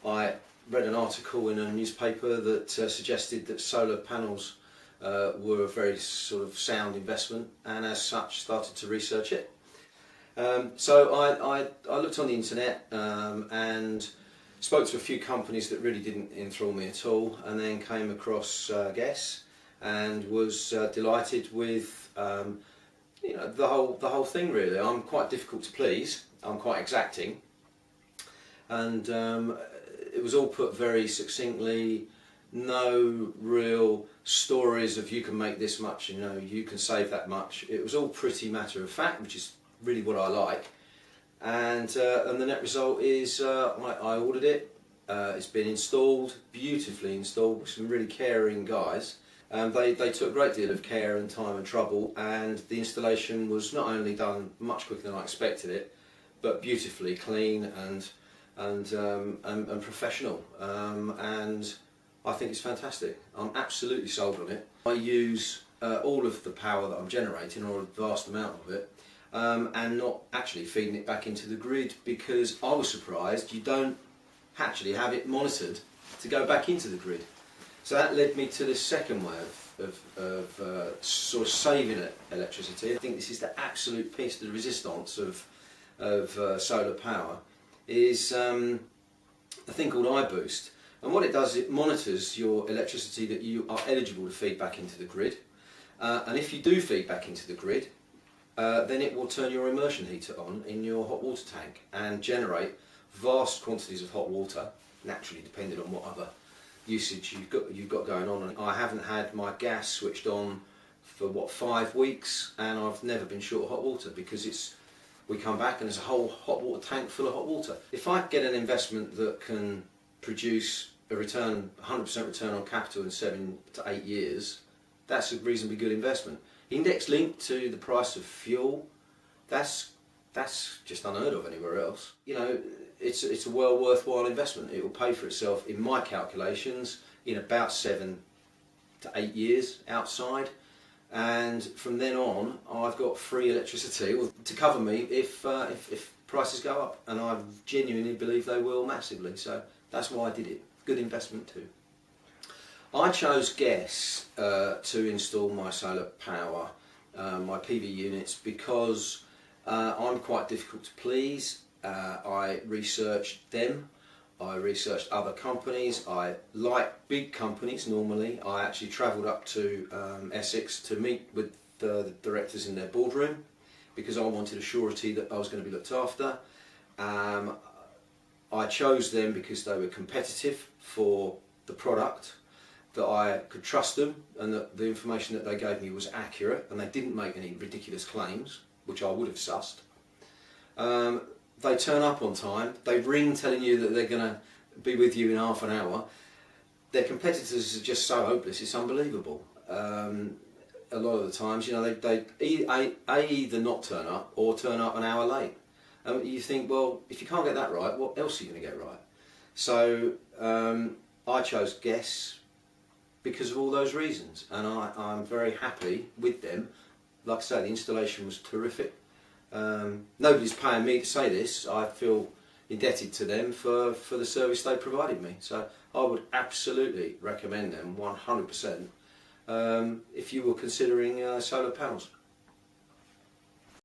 I read an article in a newspaper that suggested that solar panels were a very sort of sound investment, and as such started to research it. So I looked on the internet and spoke to a few companies that really didn't enthrall me at all, and then came across GESS and was delighted with the whole thing really. I'm quite difficult to please, I'm quite exacting, and it was all put very succinctly. No real stories of you can make this much, you can save that much. It was all pretty matter of fact, which is really what I like. And the net result is I ordered it. It's been installed, beautifully installed, with some really caring guys. They took a great deal of care and time and trouble, and the installation was not only done much quicker than I expected it, but beautifully clean and professional. And I think it's fantastic. I'm absolutely sold on it. I use all of the power that I'm generating, or a vast amount of it, and not actually feeding it back into the grid, because I was surprised you don't actually have it monitored to go back into the grid. So that led me to the second way of sort of saving electricity. I think this is the absolute piece de resistance of solar power, is a thing called iBoost. And what it does is it monitors your electricity that you are eligible to feed back into the grid. And if you do feed back into the grid, then it will turn your immersion heater on in your hot water tank and generate vast quantities of hot water, naturally depending on what other usage you've got going on. And I haven't had my gas switched on for what, 5 weeks, and I've never been short of hot water, because we come back and there's a whole hot water tank full of hot water. If I get an investment that can produce a return, 100% return on capital in 7 to 8 years, that's a reasonably good investment. Index linked to the price of fuel, that's just unheard of anywhere else. It's a well worthwhile investment. It will pay for itself, in my calculations, in about 7 to 8 years outside, and from then on I've got free electricity to cover me if prices go up, and I genuinely believe they will massively. So that's why I did it. Good investment too. I chose GESS to install my solar power, my PV units, because I'm quite difficult to please. I researched them, I researched other companies. I like big companies normally. I actually travelled up to Essex to meet with the directors in their boardroom, because I wanted a surety that I was going to be looked after. I chose them because they were competitive for the product, that I could trust them, and that the information that they gave me was accurate, and they didn't make any ridiculous claims, which I would have sussed. They turn up on time, they ring telling you that they're going to be with you in half an hour. Their competitors are just so hopeless, it's unbelievable. A lot of the times, they either not turn up or turn up an hour late. And you think, well, if you can't get that right, what else are you going to get right? So I chose GESS because of all those reasons, and I'm very happy with them. Like I say, the installation was terrific. Nobody's paying me to say this. I feel indebted to them for the service they provided me. So I would absolutely recommend them 100% if you were considering solar panels.